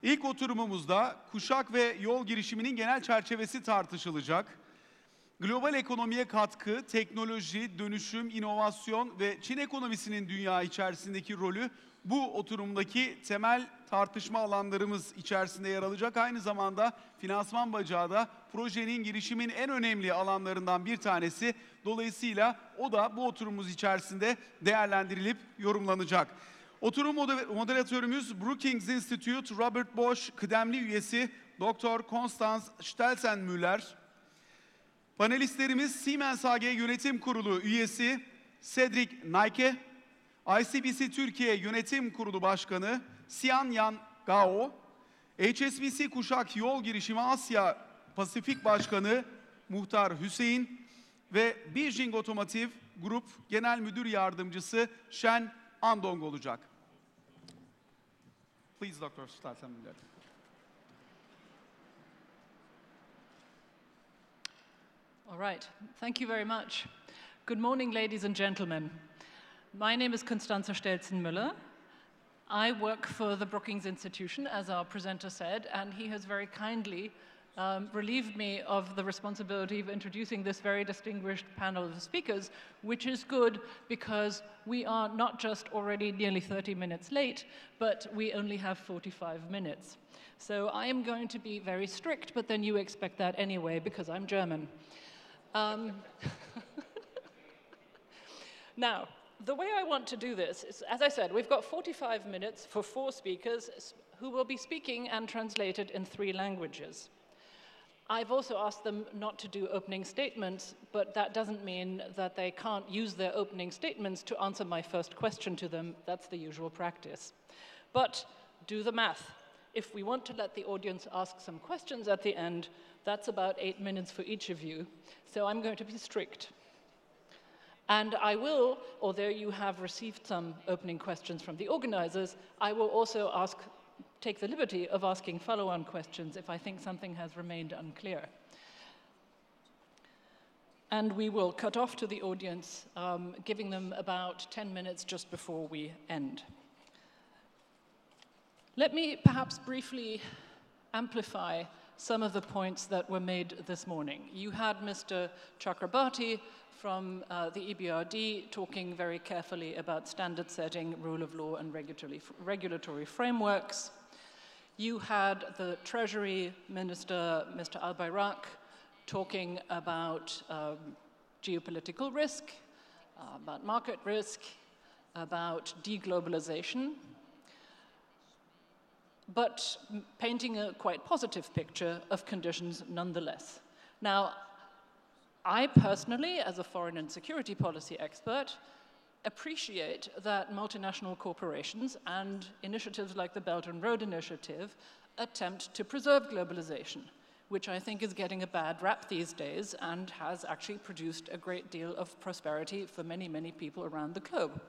İlk oturumumuzda Kuşak ve Yol Girişimi'nin genel çerçevesi tartışılacak. Global ekonomiye katkı, teknoloji, dönüşüm, inovasyon ve Çin ekonomisinin dünya içerisindeki rolü bu oturumdaki temel tartışma alanlarımız içerisinde yer alacak. Aynı zamanda finansman bacağı da projenin, girişimin en önemli alanlarından bir tanesi. Dolayısıyla o da bu oturumumuz içerisinde değerlendirilip yorumlanacak. Oturum moderatörümüz Brookings Institute Robert Bosch kıdemli üyesi Dr. Konstanz Stelzenmüller. Panelistlerimiz Siemens AG Yönetim Kurulu üyesi Cedric Nayke, ICBC Türkiye Yönetim Kurulu Başkanı Xian Yan Gao, HSBC Kuşak Yol Girişimi Asya Pasifik Başkanı Muhtar Hüseyin ve Beijing Otomotiv Grup Genel Müdür Yardımcısı Shen Andong olacak. Please, Dr. Stelzenmüller. All right, thank you very much. Good morning, ladies and gentlemen. My name is Constanze Stelzenmüller. I work for the Brookings Institution, as our presenter said, and he has very kindly relieved me of the responsibility of introducing this very distinguished panel of speakers, which is good because we are not just already nearly 30 minutes late, but we only have 45 minutes. So I am going to be very strict, but then you expect that anyway because I'm German. Now, the way I want to do this is, as I said, we've got 45 minutes for 4 speakers who will be speaking and translated in 3 languages. I've also asked them not to do opening statements, but that doesn't mean that they can't use their opening statements to answer my first question to them. That's the usual practice. But do the math. If we want to let the audience ask some questions at the end, that's about 8 minutes for each of you. So I'm going to be strict. And I will, although you have received some opening questions from the organizers, I will also take the liberty of asking follow-on questions if I think something has remained unclear. And we will cut off to the audience, giving them about 10 minutes just before we end. Let me perhaps briefly amplify some of the points that were made this morning. You had Mr. Chakrabarty from the EBRD talking very carefully about standard setting, rule of law, and regulatory frameworks. You had the Treasury Minister, Mr. Al-Bayrak, talking about geopolitical risk, about market risk, about deglobalization, but painting a quite positive picture of conditions nonetheless. Now, I personally, as a foreign and security policy expert, appreciate that multinational corporations and initiatives like the Belt and Road Initiative attempt to preserve globalization, which I think is getting a bad rap these days and has actually produced a great deal of prosperity for many, many people around the globe.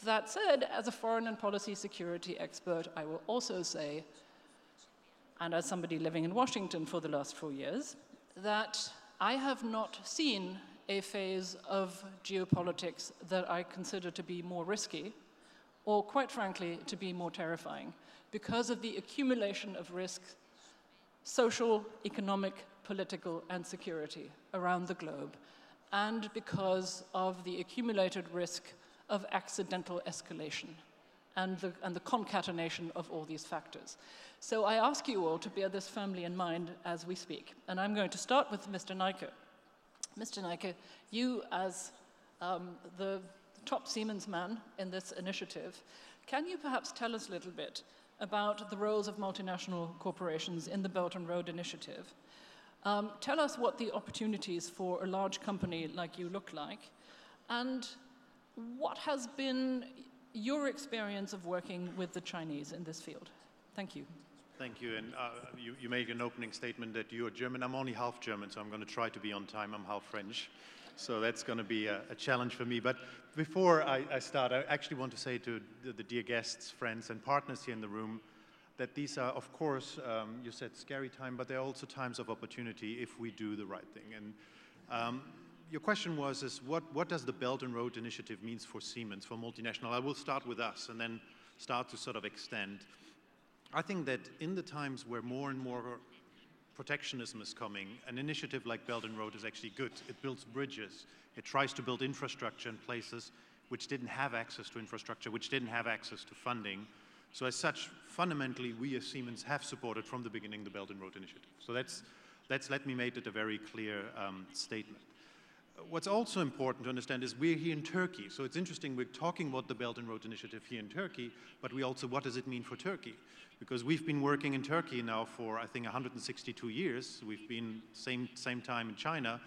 That said, as a foreign and policy security expert, I will also say, and as somebody living in Washington for the last 4 years, that I have not seen a phase of geopolitics that I consider to be more risky, or quite frankly, to be more terrifying, because of the accumulation of risks, social, economic, political, and security around the globe, and because of the accumulated risk of accidental escalation and the concatenation of all these factors. So I ask you all to bear this firmly in mind as we speak. And I'm going to start with Mr. Nayke. Mr. Nayke, you as the top Siemens man in this initiative, can you perhaps tell us a little bit about the roles of multinational corporations in the Belt and Road Initiative? Tell us what the opportunities for a large company like you look like, and what has been your experience of working with the Chinese in this field? Thank you. Thank you, and you made an opening statement that you're German. I'm only half German, so I'm going to try to be on time. I'm half French, so that's going to be a challenge for me. But before I start, I actually want to say to the dear guests, friends, and partners here in the room that these are, of course, you said scary time, but they're also times of opportunity if we do the right thing. And your question was, what does the Belt and Road Initiative mean for Siemens, for multinational? I will start with us and then start to sort of extend. I think that in the times where more and more protectionism is coming, an initiative like Belt and Road is actually good. It builds bridges. It tries to build infrastructure in places which didn't have access to infrastructure, which didn't have access to funding. So as such, fundamentally, we as Siemens have supported from the beginning the Belt and Road Initiative. So let me make it a very clear statement. What's also important to understand is we're here in Turkey. So it's interesting, we're talking about the Belt and Road Initiative here in Turkey, but we also, what does it mean for Turkey? Because we've been working in Turkey now for, I think, 162 years. We've been same time in China.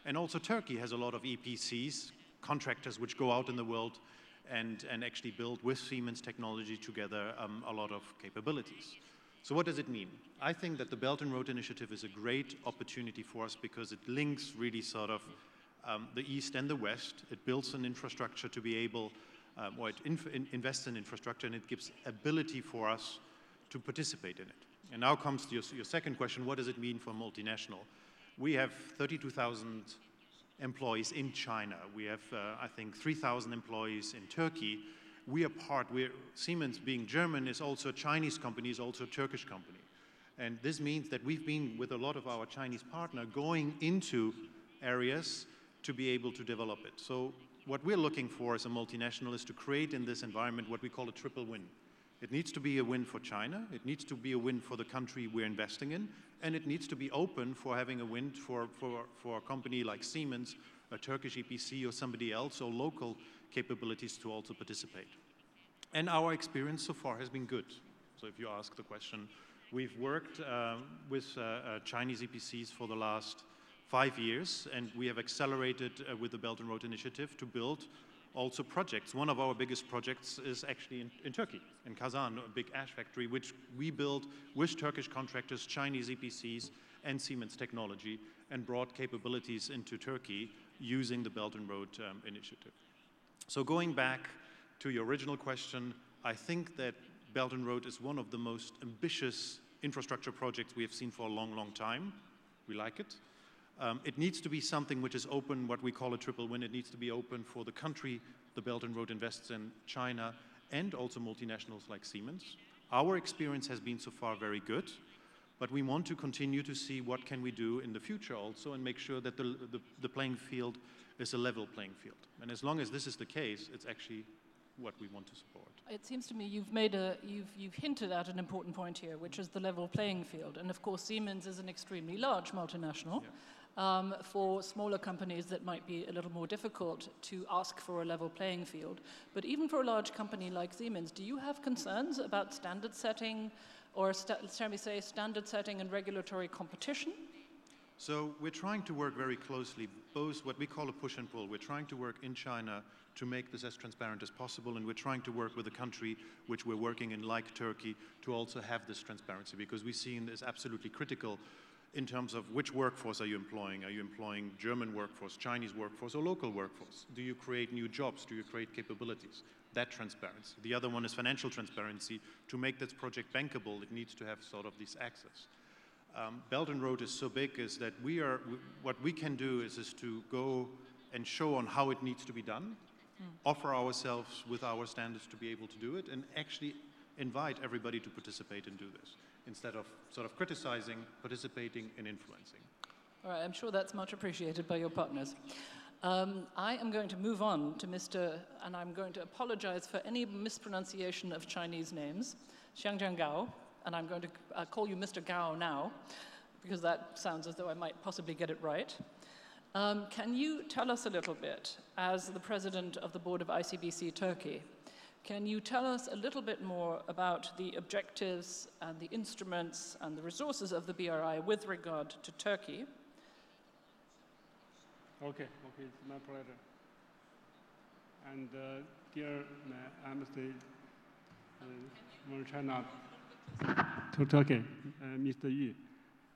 And also Turkey has a lot of EPCs, contractors which go out in the world and actually build with Siemens technology together a lot of capabilities. So what does it mean? I think that the Belt and Road Initiative is a great opportunity for us because it links really sort of the East and the West. It builds an infrastructure to be able, or it invests in infrastructure, and it gives ability for us to participate in it. And now comes to your second question, what does it mean for multinational? We have 32,000 employees in China. We have, I think, 3,000 employees in Turkey. Siemens, being German, is also a Chinese company, is also a Turkish company. And this means that we've been, with a lot of our Chinese partner, going into areas to be able to develop it. So what we're looking for as a multinational is to create in this environment what we call a triple win. It needs to be a win for China, it needs to be a win for the country we're investing in, and it needs to be open for having a win for a company like Siemens, a Turkish EPC or somebody else, or local capabilities to also participate. And our experience so far has been good. So if you ask the question, we've worked with Chinese EPCs for the last 5 years, and we have accelerated with the Belt and Road Initiative to build also projects. One of our biggest projects is actually in Turkey, in Kazan, a big ash factory, which we built with Turkish contractors, Chinese EPCs, and Siemens technology, and brought capabilities into Turkey using the Belt and Road Initiative. So going back to your original question, I think that Belt and Road is one of the most ambitious infrastructure projects we have seen for a long, long time. We like it. It needs to be something which is open, what we call a triple win. It needs to be open for the country the Belt and Road invests in, China, and also multinationals like Siemens. Our experience has been so far very good, but we want to continue to see what can we do in the future also and make sure that the playing field is a level playing field. And as long as this is the case, it's actually what we want to support. It seems to me you've hinted at an important point here, which is the level playing field. And of course, Siemens is an extremely large multinational. Yeah. For smaller companies, that might be a little more difficult to ask for a level playing field. But even for a large company like Siemens, do you have concerns about standard setting, or shall we say standard setting and regulatory competition? So we're trying to work very closely, both what we call a push and pull. We're trying to work in China to make this as transparent as possible, and we're trying to work with a country which we're working in, like Turkey, to also have this transparency, because we see it as absolutely critical in terms of which workforce are you employing? Are you employing German workforce, Chinese workforce, or local workforce? Do you create new jobs? Do you create capabilities? That transparency. The other one is financial transparency. To make this project bankable, it needs to have sort of this access. Belt and Road is so big is that what we can do is to go and show on how it needs to be done, offer ourselves with our standards to be able to do it, and actually invite everybody to participate and do this, instead of sort of criticizing, participating, and influencing. All right, I'm sure that's much appreciated by your partners. I am going to move on to and I'm going to apologize for any mispronunciation of Chinese names, Xiangjiang Gao, and I'm going to call you Mr. Gao now, because that sounds as though I might possibly get it right. Can you tell us a little bit, as the president of the board of ICBC Turkey, can you tell us a little bit more about the objectives and the instruments and the resources of the BRI with regard to Turkey? Okay, it's my pleasure. And dear Embassy from China to Turkey, Mr. Yu,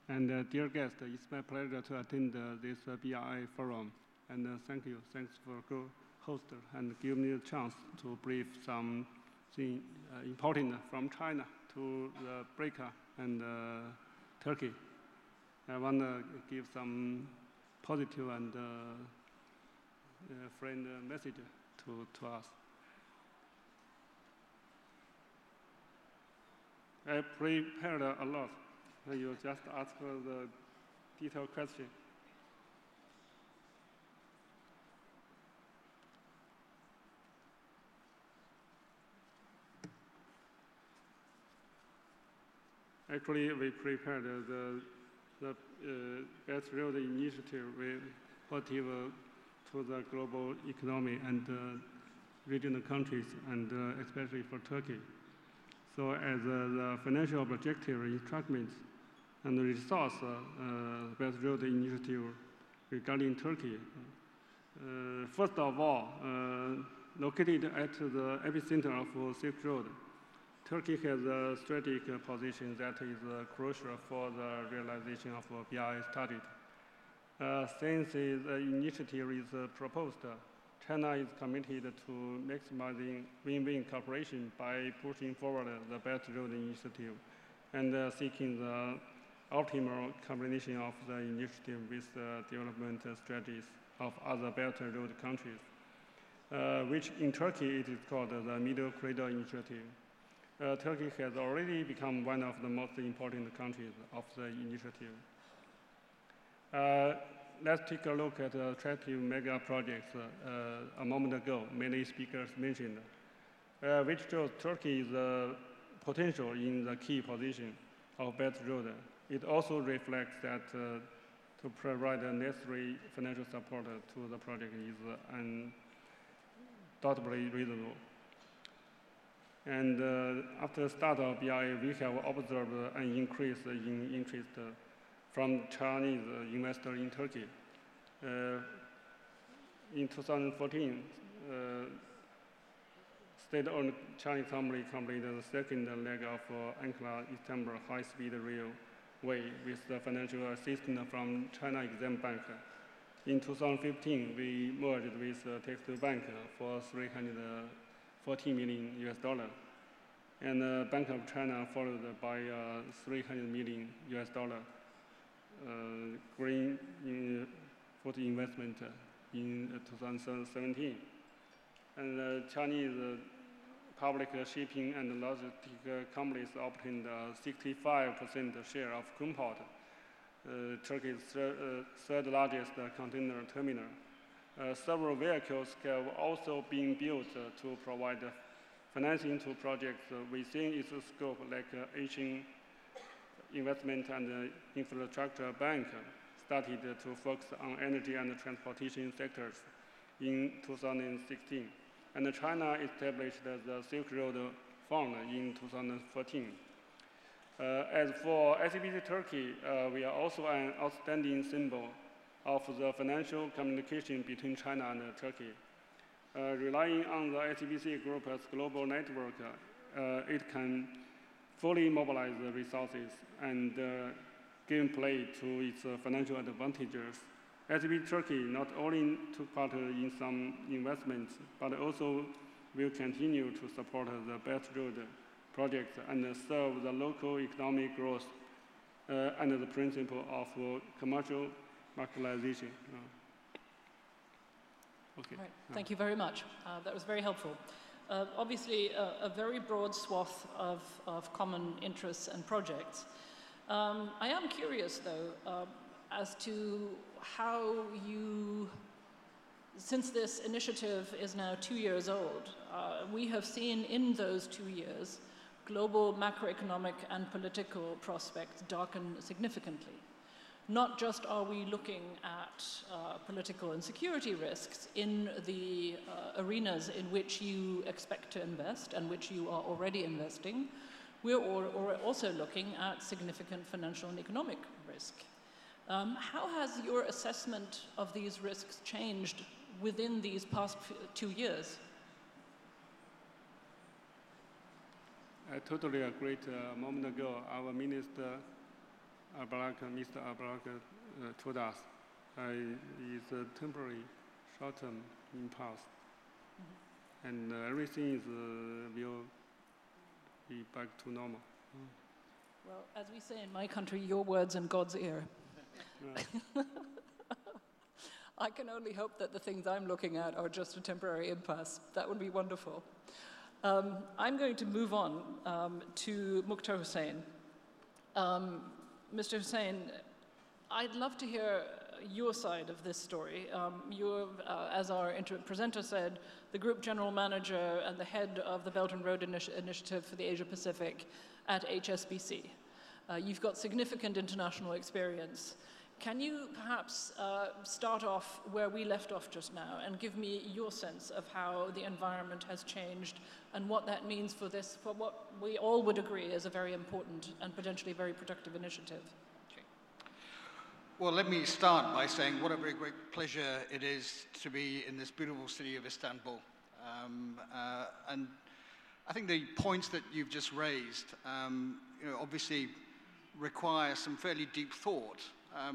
and dear guests, it's my pleasure to attend this BRI forum. And thanks for host and give me a chance to brief something important from China to the BRICA and Turkey. I want to give some positive and friend message to us. I prepared a lot. You just ask the detailed question. Actually, we prepared the Belt Road Initiative relative to the global economy and regional countries, and especially for Turkey. So as the financial objective instruments and the resource Belt Road Initiative regarding Turkey. First of all, located at the epicenter of Silk Road, Turkey has a strategic position that is crucial for the realization of BRI target. Since the initiative is proposed, China is committed to maximizing win-win cooperation by pushing forward the Belt Road Initiative and seeking the optimal combination of the initiative with the development strategies of other Belt Road countries, which in Turkey it is called the Middle Corridor Initiative. Turkey has already become one of the most important countries of the initiative. Let's take a look at the attractive mega projects a moment ago, many speakers mentioned, which shows Turkey's potential in the key position of Belt Road. It also reflects that to provide the necessary financial support to the project is undoubtedly reasonable. And after the start of BRI, we have observed an increase in interest from Chinese investors in Turkey. In 2014, state-owned Chinese company completed the second leg of Ankara-Istanbul high-speed railway with the financial assistance from China Exim Bank. In 2015, we merged with Textile Bank for $340 million US, and Bank of China followed by $300 million US green for the investment in 2017. And Chinese public shipping and logistics companies obtained a 65% share of Kunport, Turkey's third largest container terminal. Several vehicles have also been built to provide financing to projects within its scope, like Asian Investment and Infrastructure Bank started to focus on energy and transportation sectors in 2016. And China established the Silk Road Fund in 2014. As for ICBC Turkey, we are also an outstanding symbol of the financial communication between China and Turkey. Relying on the ICBC Group's global network, it can fully mobilize the resources and give play to its financial advantages. ICBC Turkey not only took part in some investments, but also will continue to support the Belt Road project and serve the local economic growth under the principle of commercial marketization. Okay. Right. Thank you very much. That was very helpful. Obviously, a very broad swath of common interests and projects. I am curious, though, as to how you, since this initiative is now 2 years old, we have seen in those 2 years global macroeconomic and political prospects darken significantly. Not just are we looking at political and security risks in the arenas in which you expect to invest and which you are already investing, we're also looking at significant financial and economic risk. How has your assessment of these risks changed within these past 2 years? I totally agree. A moment ago, our Minister, Mr. Abraka, told us it's a temporary, short-term impulse, and everything will be back to normal. Well, as we say in my country, your words and God's ear. I can only hope that the things I'm looking at are just a temporary impasse. That would be wonderful. I'm going to move on to Mukhtar Hussain. Mr. Hussain, I'd love to hear your side of this story. You're, as our presenter said, the Group General Manager and the head of the Belt and Road Initiative for the Asia Pacific at HSBC. You've got significant international experience. Can you perhaps start off where we left off just now and give me your sense of how the environment has changed and what that means for this, for what we all would agree is a very important and potentially very productive initiative? Well, let me start by saying what a very great pleasure it is to be in this beautiful city of Istanbul. And I think the points that you've just raised, obviously require some fairly deep thought.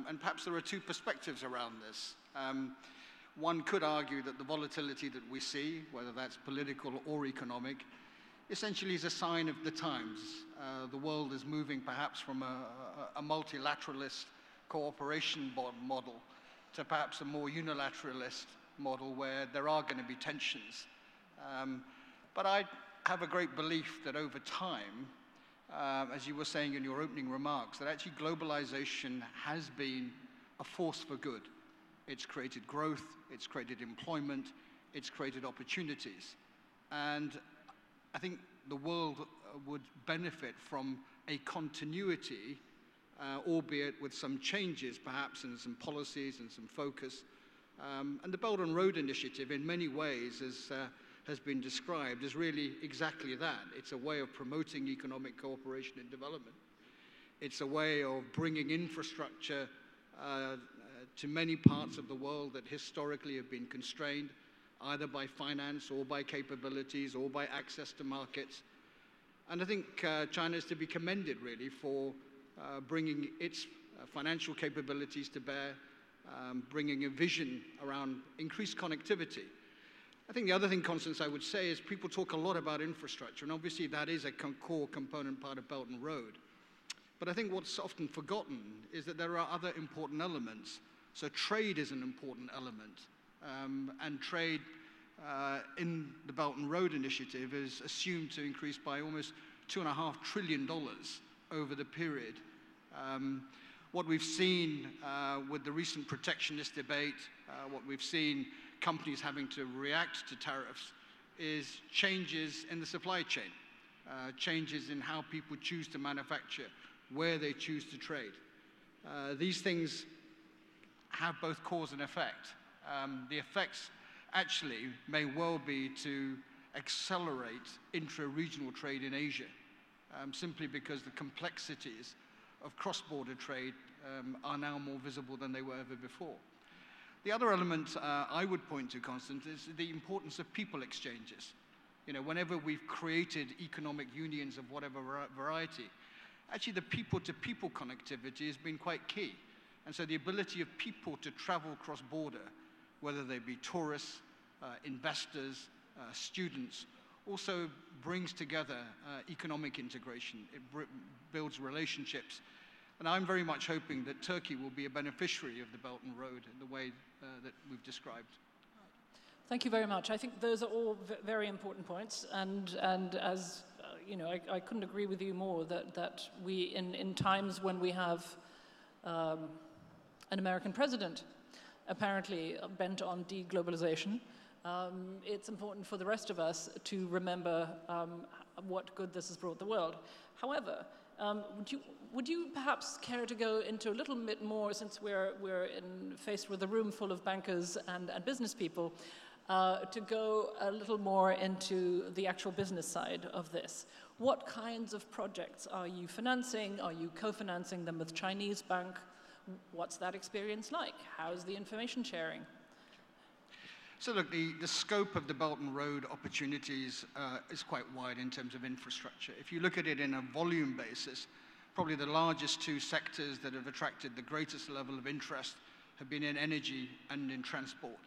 And perhaps there are two perspectives around this. One could argue that the volatility that we see, whether that's political or economic, essentially is a sign of the times. The world is moving perhaps from a multilateralist cooperation model to perhaps a more unilateralist model where there are going to be tensions. But I have a great belief that over time, as you were saying in your opening remarks, that actually globalization has been a force for good. It's created growth, it's created employment, it's created opportunities. And I think the world would benefit from a continuity, albeit with some changes perhaps in some policies and some focus. And the Belt and Road Initiative in many ways has been described as really exactly that. It's a way of promoting economic cooperation and development. It's a way of bringing infrastructure to many parts of the world that historically have been constrained, either by finance or by capabilities or by access to markets. And I think China is to be commended really for bringing its financial capabilities to bear, bringing a vision around increased connectivity. I think the other thing, Constance, I would say is people talk a lot about infrastructure, and obviously that is a core component part of Belt and Road. But I think what's often forgotten is that there are other important elements. So trade is an important element, and trade in the Belt and Road Initiative is assumed to increase by almost $2.5 trillion over the period. What we've seen with the recent protectionist debate, what we've seen companies having to react to tariffs, is changes in the supply chain, changes in how people choose to manufacture, where they choose to trade. These things have both cause and effect. The effects actually may well be to accelerate intra-regional trade in Asia, simply because the complexities of cross-border trade are now more visible than they were ever before. The other element I would point to, Constance, is the importance of people exchanges. Whenever we've created economic unions of whatever variety, actually the people-to-people connectivity has been quite key. And so the ability of people to travel cross-border, whether they be tourists, investors, students, also brings together economic integration. It builds relationships. And I'm very much hoping that Turkey will be a beneficiary of the Belt and Road in the way that we've described. Thank you very much. I think those are all very important points. And as I couldn't agree with you more that we, in times when we have an American president apparently bent on deglobalization, it's important for the rest of us to remember what good this has brought the world. However, would you perhaps care to go into a little bit more, since we're faced with a room full of bankers and business people, to go a little more into the actual business side of this? What kinds of projects are you financing? Are you co-financing them with Chinese bank? What's that experience like? How's the information sharing? So look, the scope of the Belt and Road opportunities is quite wide in terms of infrastructure. If you look at it in a volume basis, probably the largest two sectors that have attracted the greatest level of interest have been in energy and in transport.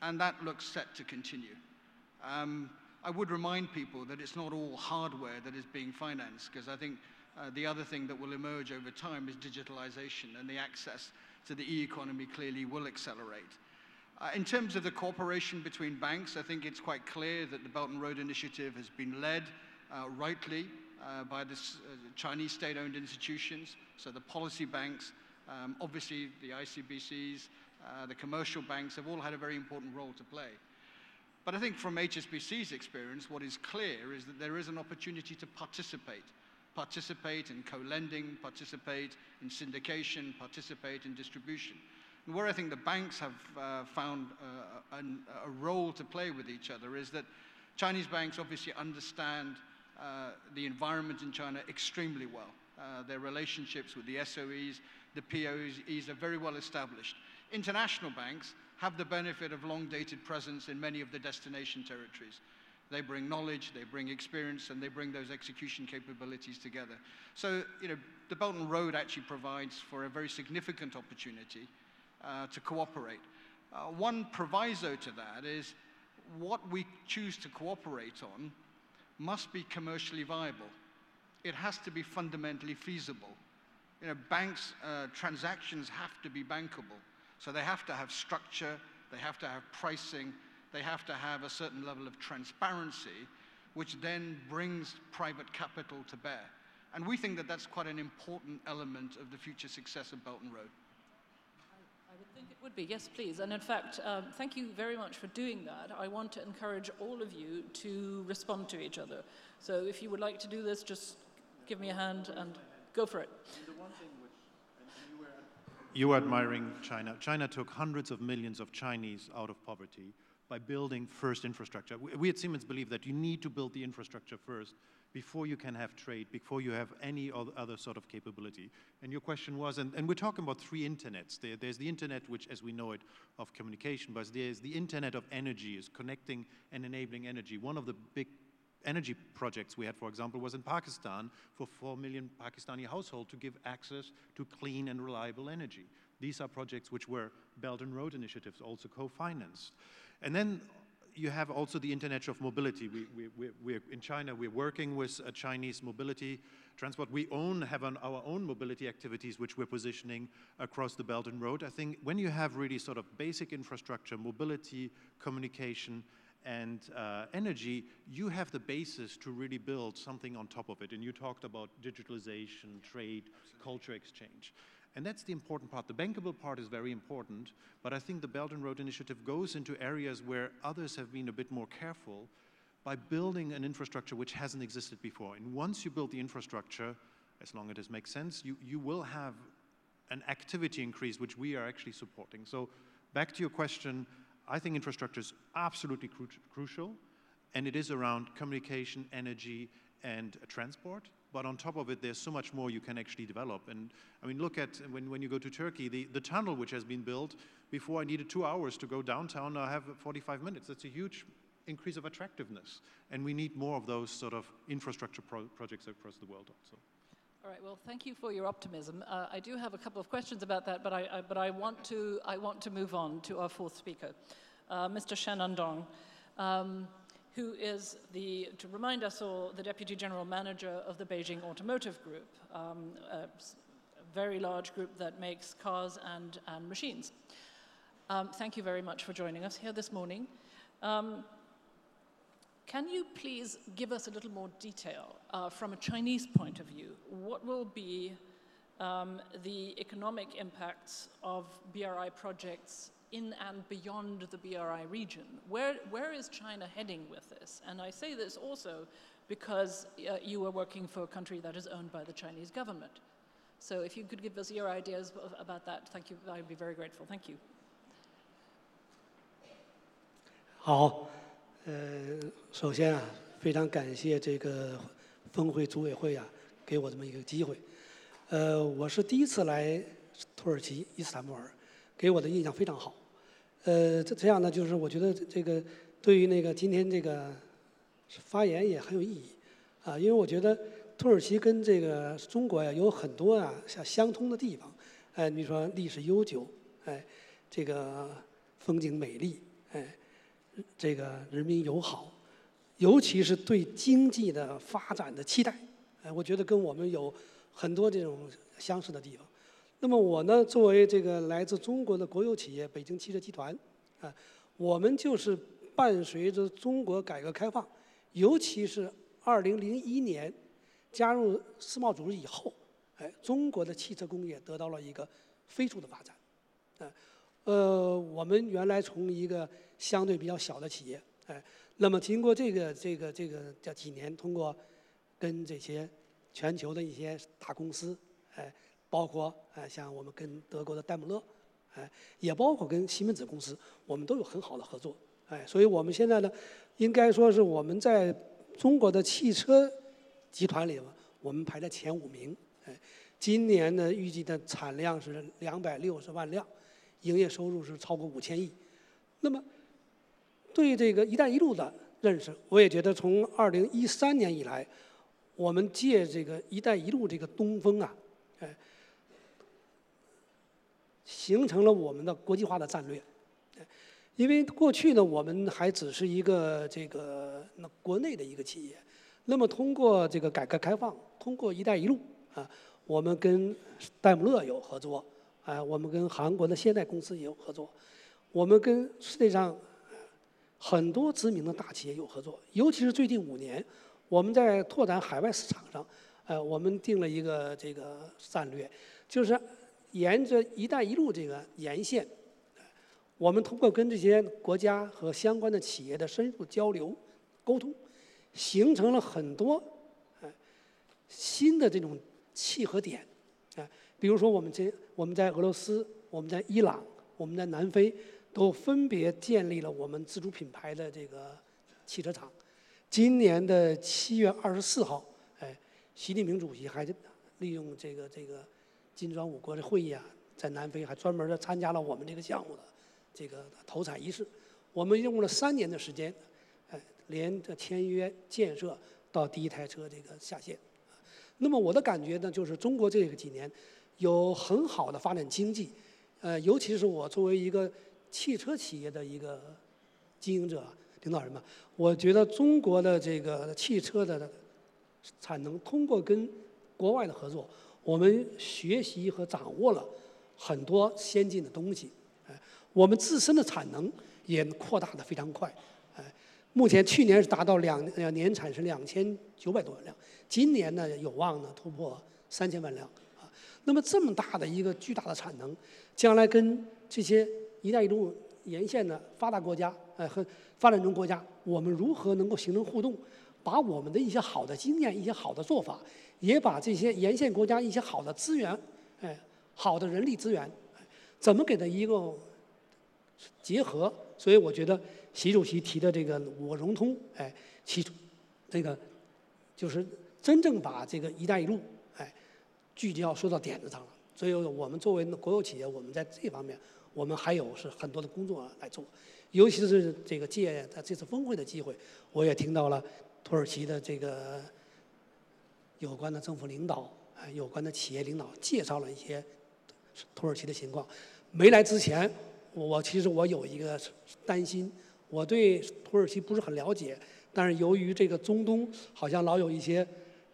And that looks set to continue. I would remind people that it's not all hardware that is being financed, because I think the other thing that will emerge over time is digitalization, and the access to the e-economy clearly will accelerate. In terms of the cooperation between banks, I think it's quite clear that the Belt and Road Initiative has been led rightly by the Chinese state-owned institutions, so the policy banks, obviously the ICBCs, the commercial banks have all had a very important role to play. But I think from HSBC's experience, what is clear is that there is an opportunity to participate in co-lending, participate in syndication, participate in distribution. And where I think the banks have found a role to play with each other is that Chinese banks obviously understand the environment in China extremely well. Their relationships with the SOEs, the POEs are very well established. International banks have the benefit of long-dated presence in many of the destination territories. They bring knowledge, they bring experience, and they bring those execution capabilities together. So, the Belt and Road actually provides for a very significant opportunity to cooperate. One proviso to that is what we choose to cooperate on must be commercially viable. It has to be fundamentally feasible. Banks, transactions have to be bankable. So they have to have structure, they have to have pricing, they have to have a certain level of transparency, which then brings private capital to bear. And we think that that's quite an important element of the future success of Belt and Road. I would think it would be, yes, please. And in fact, thank you very much for doing that. I want to encourage all of you to respond to each other. So if you would like to do this, just give me a hand and go for it. You were admiring China. China took hundreds of millions of Chinese out of poverty by building first infrastructure. We at Siemens believe that you need to build the infrastructure first before you can have trade, before you have any other sort of capability. And your question was, and we're talking about three internets. There's the internet, which as we know it, of communication, but there's the internet of energy, is connecting and enabling energy. One of the big energy projects we had, for example, was in Pakistan for 4 million Pakistani households to give access to clean and reliable energy. These are projects which were Belt and Road initiatives also co-financed. And then you have also the internet of mobility. We're in China, we're working with a Chinese mobility transport. We have our own mobility activities which we're positioning across the Belt and Road. I think when you have really sort of basic infrastructure, mobility, communication, and energy, you have the basis to really build something on top of it. And you talked about digitalization, trade, culture exchange. And that's the important part. The bankable part is very important, but I think the Belt and Road Initiative goes into areas where others have been a bit more careful by building an infrastructure which hasn't existed before. And once you build the infrastructure, as long as it makes sense, you will have an activity increase, which we are actually supporting. So back to your question, I think infrastructure is absolutely crucial, and it is around communication, energy, and transport. But on top of it, there's so much more you can actually develop. And I mean, look at when you go to Turkey, the tunnel which has been built, before I needed 2 hours to go downtown, now I have 45 minutes. That's a huge increase of attractiveness. And we need more of those sort of infrastructure projects across the world also. All right. Well, thank you for your optimism. I do have a couple of questions about that, but I want to move on to our fourth speaker, Mr. Shen Andong, who is to remind us all, the Deputy General Manager of the Beijing Automotive Group, a very large group that makes cars and machines. Thank you very much for joining us here this morning. Can you please give us a little more detail from a Chinese point of view? What will be the economic impacts of BRI projects in and beyond the BRI region? Where is China heading with this? And I say this also because you are working for a country that is owned by the Chinese government. So if you could give us your ideas about that, thank you. I'd be very grateful. Thank you. 好，首先啊，非常感谢这个峰会组委会啊，给我这么一个机会。我是第一次来土耳其伊斯坦布尔，给我的印象非常好。这样呢，就是我觉得这个对于那个今天这个发言也很有意义啊，因为我觉得土耳其跟这个中国呀有很多啊相通的地方，你比如说历史悠久，这个风景美丽，这个人民友好，尤其是对经济的发展的期待，我觉得跟我们有很多这种相似的地方。那么我呢，作为这个来自中国的国有企业北京汽车集团，我们就是伴随着中国改革开放，尤其是2001年加入世贸组织以后，中国的汽车工业得到了一个飞速的发展。我们原来从一个相对比较小的企业，那么经过这几年，通过跟这些全球的一些大公司，包括像我们跟德国的戴姆勒，也包括跟西门子公司，我们都有很好的合作，所以我们现在呢，应该说是我们在中国的汽车集团里，我们排在前5名，今年呢预计的产量是260万辆，营业收入是超过5000亿。那么对这个“一带一路”的认识，我也觉得从2013年以来，我们借这个“一带一路”这个东风啊，形成了我们的国际化的战略。因为过去呢，我们还只是一个国内的一个企业，那么通过这个改革开放，通过“一带一路”我们跟戴姆勒有合作，我们跟韩国的现代公司也有合作，我们跟世界上很多知名的大企业有合作，尤其是最近5年，我们在拓展海外市场上，我们定了一个这个战略，就是沿着“一带一路”这个沿线，我们通过跟这些国家和相关的企业的深入交流、沟通，形成了很多新的这种契合点，比如说我们在俄罗斯，我们在伊朗，我们在南非，都分别建立了我们自主品牌的这个汽车厂。今年的7月24号，习近平主席还利用这个金砖5国的会议啊，在南非还专门的参加了我们这个项目的这个投产仪式。我们用了3年的时间，连着签约建设到第1台车这个下线。那么我的感觉呢，就是中国这个几年有很好的发展经济，尤其是我作为一个汽车企业的一个经营者、领导人嘛，我觉得中国的这个汽车的产能，通过跟国外的合作，我们学习和掌握了很多先进的东西，我们自身的产能也扩大得非常快，目前去年是达到年产是2900多万辆，今年呢有望呢突破3000万辆啊。那么这么大的一个巨大的产能，将来跟这些“一带一路”沿线的发达国家和发展中国家，我们如何能够形成互动，把我们的一些好的经验、一些好的做法，也把这些沿线国家一些好的资源，好的人力资源，怎么给它一个结合？所以我觉得习主席提的这个“我融通”，其中这个就是真正把这个“一带一路”聚焦说到点子上了。所以我们作为国有企业，我们在这方面我们还有是很多的工作来做。尤其是这个借这次峰会的机会，我也听到了土耳其的这个有关的政府领导、有关的企业领导介绍了一些土耳其的情况。没来之前，其实我有一个担心，我对土耳其不是很了解，但是由于这个中东好像老有一些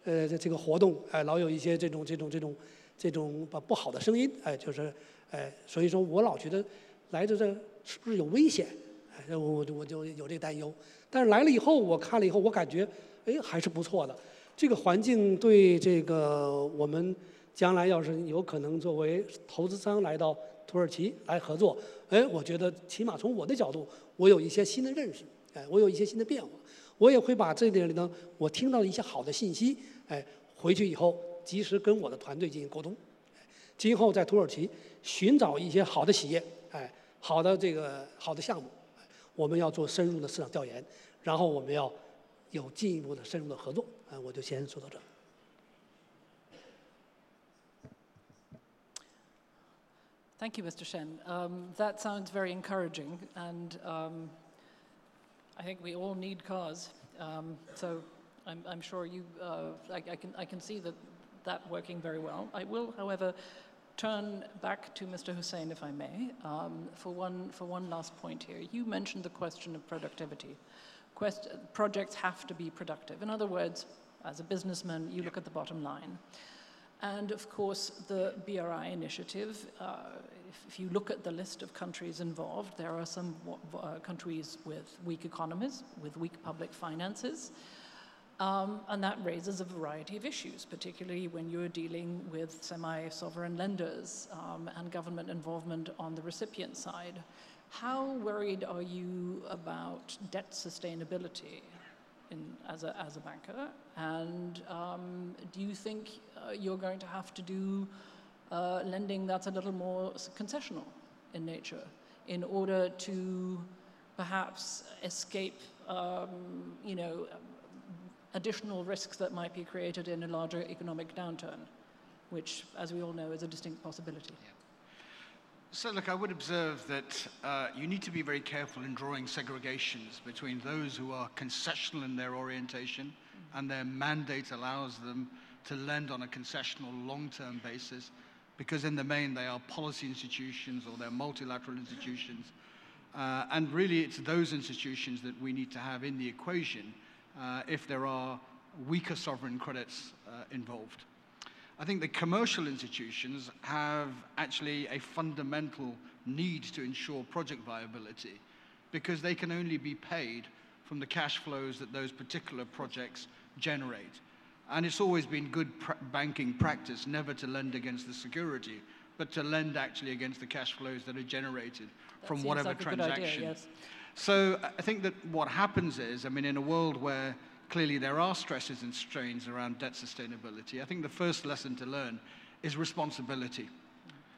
这个活动，老有一些这种不好的声音，所以说我老觉得来这是不是有危险，我就有这个担忧。但是来了以后，我看了以后，我感觉还是不错的。这个环境对这个我们将来要是有可能作为投资商来到土耳其来合作，我觉得起码从我的角度，我有一些新的认识，我有一些新的变化，我也会把这里呢我听到的一些好的信息，回去以后及时跟我的团队进行沟通，今后在土耳其寻找一些好的企业，好的项目，我们要做深入的市场调研，然后我们要有进一步的深入的合作，我就先说到这儿。Thank you, Mr. Shen. That sounds very encouraging, and I think we all need cars. So I'm sure I can see that working very well. I will, however, turn back to Mr. Hussain, if I may, for one last point here. You mentioned the question of productivity. Projects have to be productive. In other words, as a businessman, you look at the bottom line. And of course, the BRI initiative, if you look at the list of countries involved, there are some countries with weak economies, with weak public finances, and that raises a variety of issues, particularly when you're dealing with semi-sovereign lenders and government involvement on the recipient side. How worried are you about debt sustainability as a banker? And do you think you're going to have to do lending that's a little more concessional in nature in order to perhaps escape, additional risks that might be created in a larger economic downturn, which, as we all know, is a distinct possibility? Yeah. So look, I would observe that you need to be very careful in drawing segregations between those who are concessional in their orientation and their mandate allows them to lend on a concessional long-term basis, because in the main they are policy institutions or they're multilateral institutions. And really it's those institutions that we need to have in the equation if there are weaker sovereign credits involved. I think the commercial institutions have actually a fundamental need to ensure project viability because they can only be paid from the cash flows that those particular projects generate. And it's always been good banking practice never to lend against the security, but to lend actually against the cash flows that are generated from whatever transaction. Idea, yes. So I think that what happens is, in a world where clearly there are stresses and strains around debt sustainability, I think the first lesson to learn is responsibility.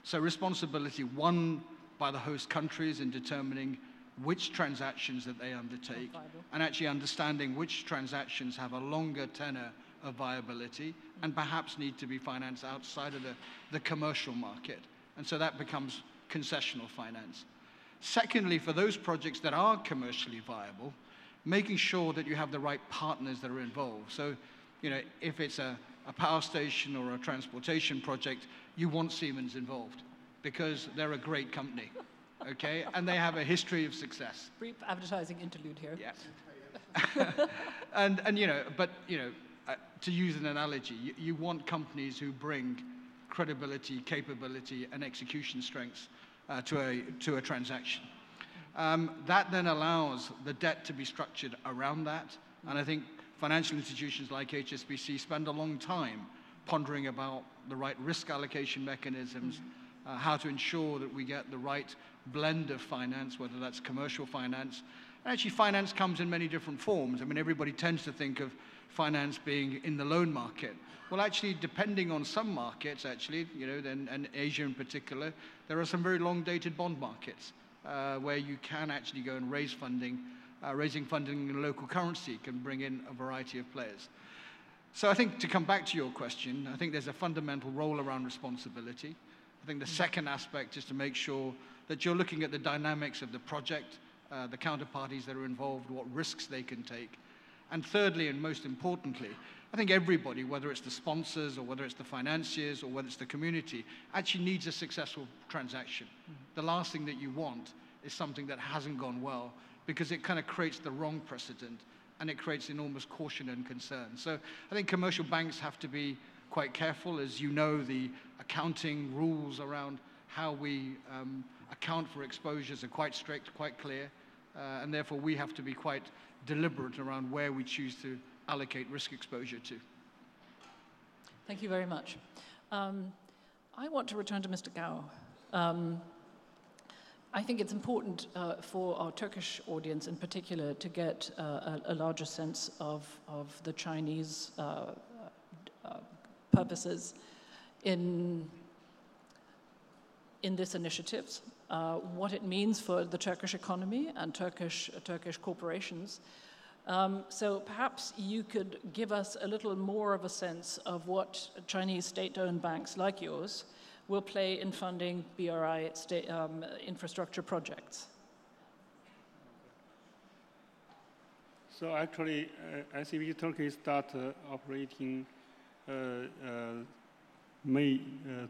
So responsibility, one, by the host countries in determining which transactions that they undertake, and actually understanding which transactions have a longer tenor of viability and perhaps need to be financed outside of the commercial market. And so that becomes concessional finance. Secondly, for those projects that are commercially viable, making sure that you have the right partners that are involved. So, if it's a power station or a transportation project, you want Siemens involved because they're a great company, okay? And they have a history of success. Brief advertising interlude here. Yeah. To use an analogy, you want companies who bring credibility, capability, and execution strengths to a transaction. That then allows the debt to be structured around that. And I think financial institutions like HSBC spend a long time pondering about the right risk allocation mechanisms, how to ensure that we get the right blend of finance, whether that's commercial finance. And actually, finance comes in many different forms. Everybody tends to think of finance being in the loan market. Well, actually, depending on some markets, actually, and Asia in particular, there are some very long-dated bond markets where you can actually go and raise funding. Raising funding in local currency can bring in a variety of players. So I think to come back to your question, I think there's a fundamental role around responsibility. I think the second aspect is to make sure that you're looking at the dynamics of the project, the counterparties that are involved, what risks they can take. And thirdly, and most importantly, I think everybody, whether it's the sponsors or whether it's the financiers or whether it's the community, actually needs a successful transaction. The last thing that you want is something that hasn't gone well because it kind of creates the wrong precedent and it creates enormous caution and concern. So I think commercial banks have to be quite careful. As you know, the accounting rules around how we account for exposures are quite strict, quite clear, and therefore we have to be quite deliberate around where we choose to allocate risk exposure to. Thank you very much. I want to return to Mr. Gao. I think it's important for our Turkish audience in particular to get a larger sense of the Chinese purposes in this initiative, what it means for the Turkish economy and Turkish corporations. So perhaps you could give us a little more of a sense of what Chinese state-owned banks like yours will play in funding BRI infrastructure projects. So actually, ICB Turkey started operating May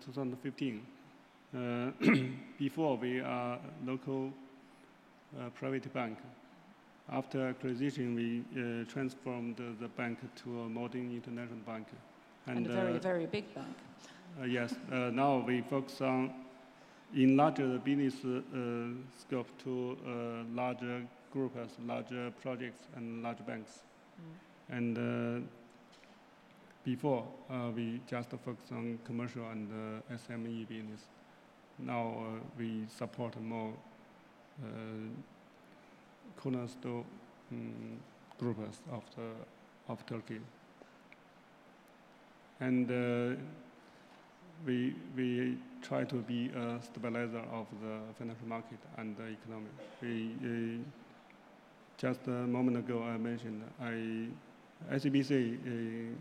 2015. Before we are local private bank. After acquisition, we transformed the bank to a modern international bank. And a very, very big bank. Yes, now we focus on enlarge the business scope to larger groups, larger projects, and large banks. And before, we just focus on commercial and SME business. Now we support more cornerstone groups of Turkey. And we try to be a stabilizer of the financial market and the economy. We just a moment ago I mentioned ICBC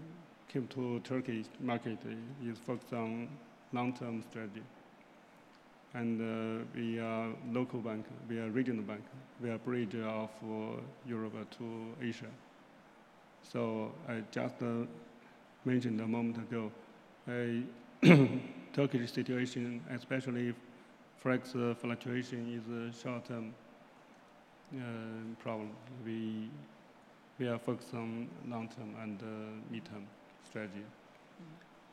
came to Turkey market is focused on long-term strategy. And we are local bank, we are regional bank, we are bridge of Europe to Asia. So I just mentioned a moment ago, Turkish situation, especially forex fluctuation, is a short-term problem. We are focused on long-term and mid-term strategy.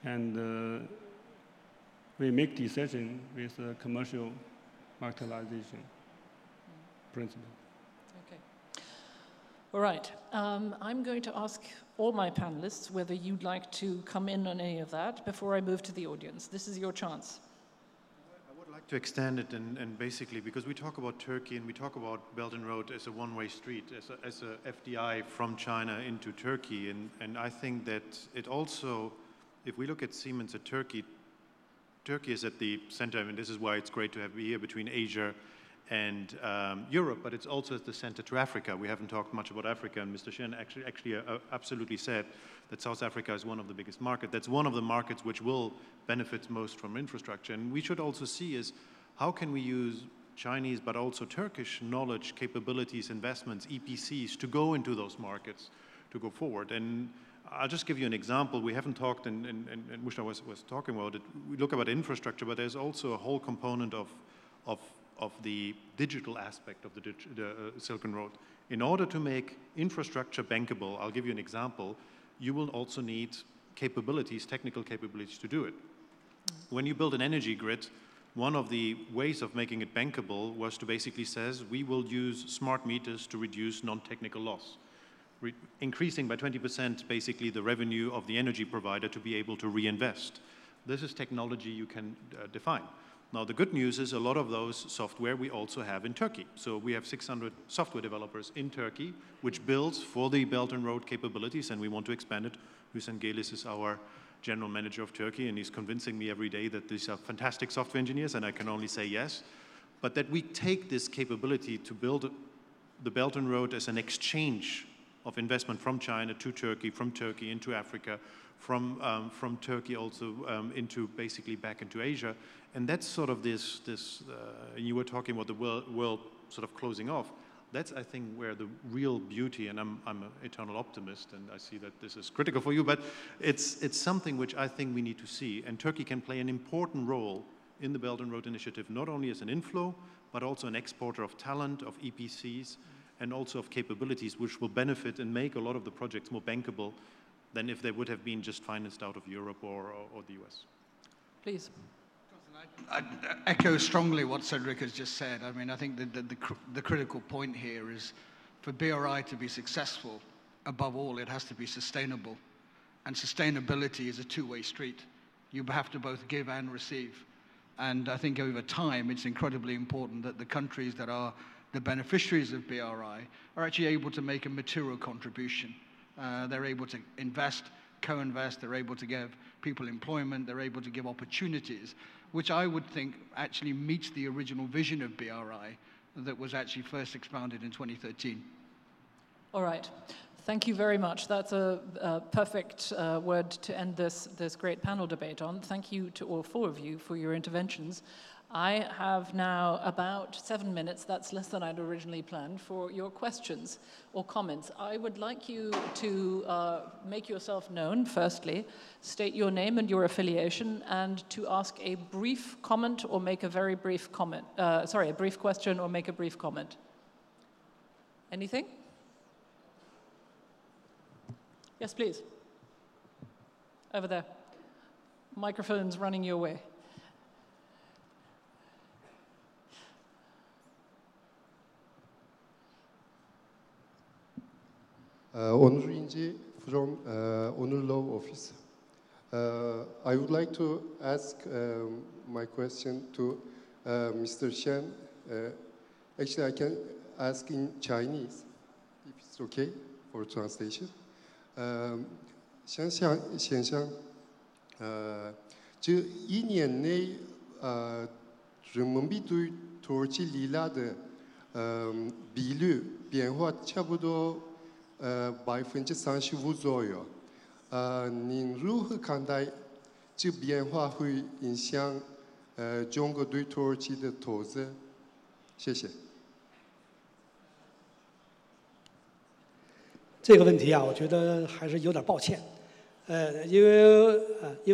And we make decision with commercial marketization principle. Okay. All right. I'm going to ask all my panelists whether you'd like to come in on any of that before I move to the audience. This is your chance. I would like to extend it and basically, because we talk about Turkey and we talk about Belt and Road as a one-way street, as a FDI from China into Turkey. And I think that it also, if we look at Siemens at Turkey is at the center. I mean, this is why it's great to be here between Asia and Europe, but it's also at the center to Africa. We haven't talked much about Africa, and Mr. Shen actually absolutely said that South Africa is one of the biggest markets. That's one of the markets which will benefit most from infrastructure. And we should also see is how can we use Chinese but also Turkish knowledge, capabilities, investments, EPCs to go into those markets to go forward. And I'll just give you an example. We haven't talked, and Mushta was talking about it. We look about infrastructure, but there's also a whole component of the digital aspect of the Silk Road. In order to make infrastructure bankable, I'll give you an example, you will also need capabilities, technical capabilities to do it. When you build an energy grid, one of the ways of making it bankable was to basically says, we will use smart meters to reduce non-technical loss. Increasing by 20% basically the revenue of the energy provider to be able to reinvest. This is technology you can define. Now the good news is a lot of those software we also have in Turkey. So we have 600 software developers in Turkey which builds for the Belt and Road capabilities, and we want to expand it. Hüseyin Gelis is our general manager of Turkey, and he's convincing me every day that these are fantastic software engineers, and I can only say yes. But that we take this capability to build the Belt and Road as an exchange of investment from China to Turkey, from Turkey into Africa, from Turkey also into basically back into Asia. And that's sort of this you were talking about the world sort of closing off. That's, I think, where the real beauty, and I'm an eternal optimist, and I see that this is critical for you, but it's something which I think we need to see. And Turkey can play an important role in the Belt and Road Initiative, not only as an inflow, but also an exporter of talent, of EPCs, and also of capabilities which will benefit and make a lot of the projects more bankable than if they would have been just financed out of Europe or the US. Please. I echo strongly what Cedric has just said. I mean, I think the critical point here is for BRI to be successful, above all, it has to be sustainable. And sustainability is a two-way street. You have to both give and receive. And I think over time, it's incredibly important that the countries that are the beneficiaries of BRI are actually able to make a material contribution. They're able to invest, co-invest, they're able to give people employment, they're able to give opportunities, which I would think actually meets the original vision of BRI that was actually first expounded in 2013. All right. Thank you very much. That's a perfect word to end this great panel debate on. Thank you to all four of you for your interventions. I have now about 7 minutes, that's less than I'd originally planned, for your questions or comments. I would like you to make yourself known, firstly, state your name and your affiliation, and to ask a brief comment or make a very brief comment. A brief question or make a brief comment. Anything? Yes, please. Over there. Microphone's running your way. Onur İnci from Onur Law Office. I would like to ask my question to Mr. Shen. Actually, I can ask in Chinese, if it's okay for translation. 想象，这一年内，人民币对土耳其里拉的比率变化差不多35%左右。您如何看待这变化会影响中国对土耳其的投资？谢谢。这个问题啊，我觉得还是有点抱歉，因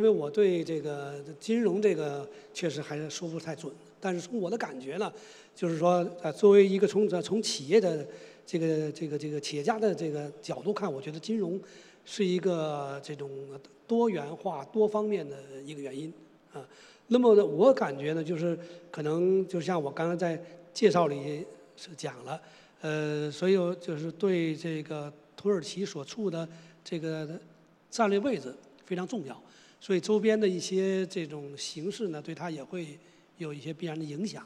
为我对这个金融这个确实还是说不太准，但是从我的感觉呢，就是说，作为一个从企业的这个企业家的这个角度看，我觉得金融是一个这种多元化、多方面的一个原因啊。那么呢，我感觉呢，就是可能就像我刚才在介绍里是讲了，所以就是对这个土耳其所处的这个战略位置非常重要，所以周边的一些这种形势呢，对它也会有一些必然的影响。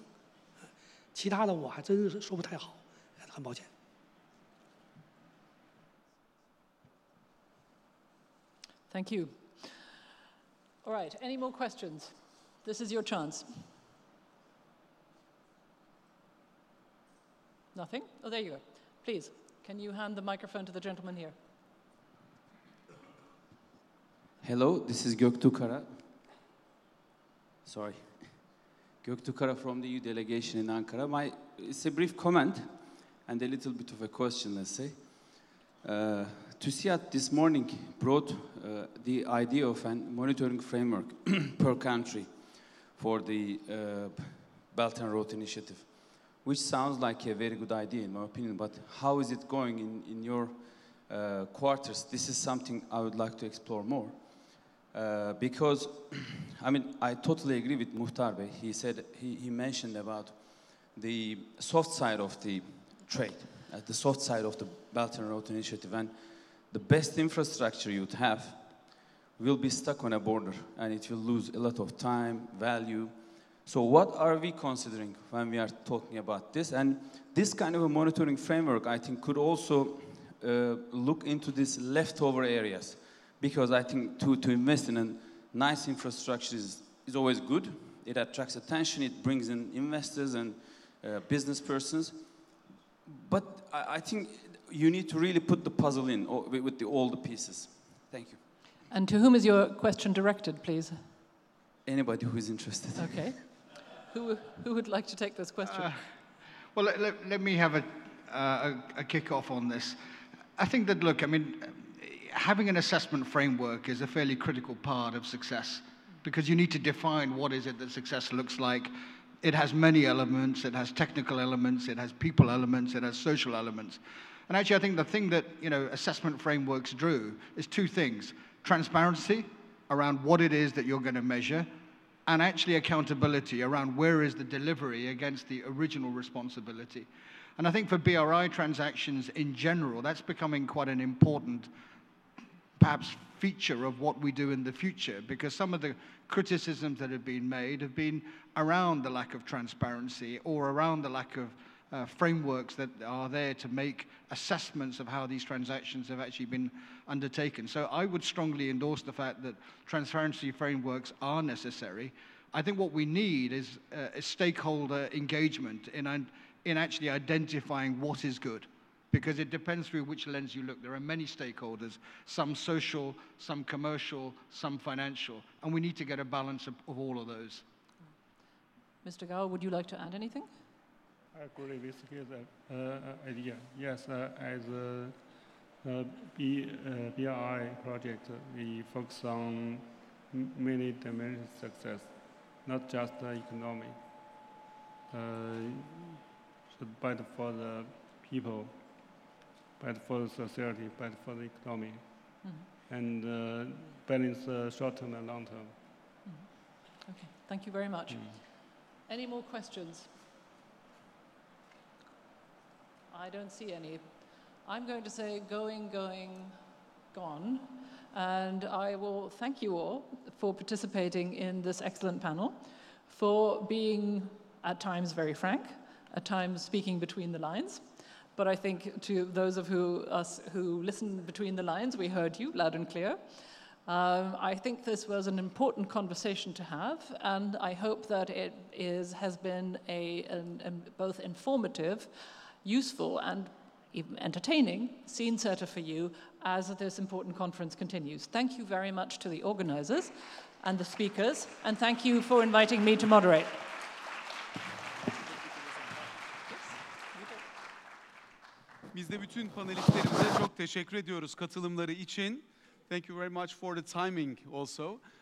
其他的我还真是说不太好，很抱歉。Thank you. All right, any more questions? This is your chance. Nothing? Oh, there you go. Please, can you hand the microphone to the gentleman here? Hello, this is Göktuğ Kara. Sorry. Göktuğ Kara from the EU delegation in Ankara. It's a brief comment and a little bit of a question, let's say. TÜSİAD this morning brought the idea of a monitoring framework per country for the Belt and Road Initiative, which sounds like a very good idea in my opinion, but how is it going in your quarters? This is something I would like to explore more. Because, I mean, I totally agree with Muhtar Bey. He mentioned about the soft side of the trade, the soft side of the Belt and Road Initiative, and the best infrastructure you'd have will be stuck on a border, and it will lose a lot of time, value. So what are we considering when we are talking about this? And this kind of a monitoring framework, I think, could also look into these leftover areas, because I think to invest in a nice infrastructure is always good. It attracts attention, it brings in investors and business persons. But I think you need to really put the puzzle in with all the pieces. Thank you. And to whom is your question directed, please? Anybody who is interested. Okay. Who would like to take this question? Well, let me have a kick-off on this. I think that, look, I mean, having an assessment framework is a fairly critical part of success, because you need to define what is it that success looks like. It has many elements. It has technical elements. It has people elements. It has social elements. And actually, I think the thing that, assessment frameworks drew is two things: transparency around what it is that you're going to measure, and actually accountability around where is the delivery against the original responsibility. And I think for BRI transactions in general, that's becoming quite an important, perhaps, feature of what we do in the future, because some of the criticisms that have been made have been around the lack of transparency or around the lack of frameworks that are there to make assessments of how these transactions have actually been undertaken. So I would strongly endorse the fact that transparency frameworks are necessary. I think what we need is a stakeholder engagement in actually identifying what is good, because it depends through which lens you look. There are many stakeholders, some social, some commercial, some financial, and we need to get a balance of all of those. Mr. Gao, would you like to add anything? I agree with his idea. Yes, as a BRI project, we focus on many dimensions of success, not just the economy. But for the people, but for the society, but for the economy, and balance short-term and long-term. Okay, thank you very much. Any more questions? I don't see any. I'm going to say going, gone. And I will thank you all for participating in this excellent panel, for being at times very frank, at times speaking between the lines. But I think to those of us who listened between the lines, we heard you loud and clear. I think this was an important conversation to have, and I hope that it has been both informative, useful, and even entertaining scene setter for you as this important conference continues. Thank you very much to the organizers and the speakers, and thank you for inviting me to moderate. Biz de bütün panelistlerimize çok teşekkür ediyoruz katılımları için. Thank you very much for the timing also.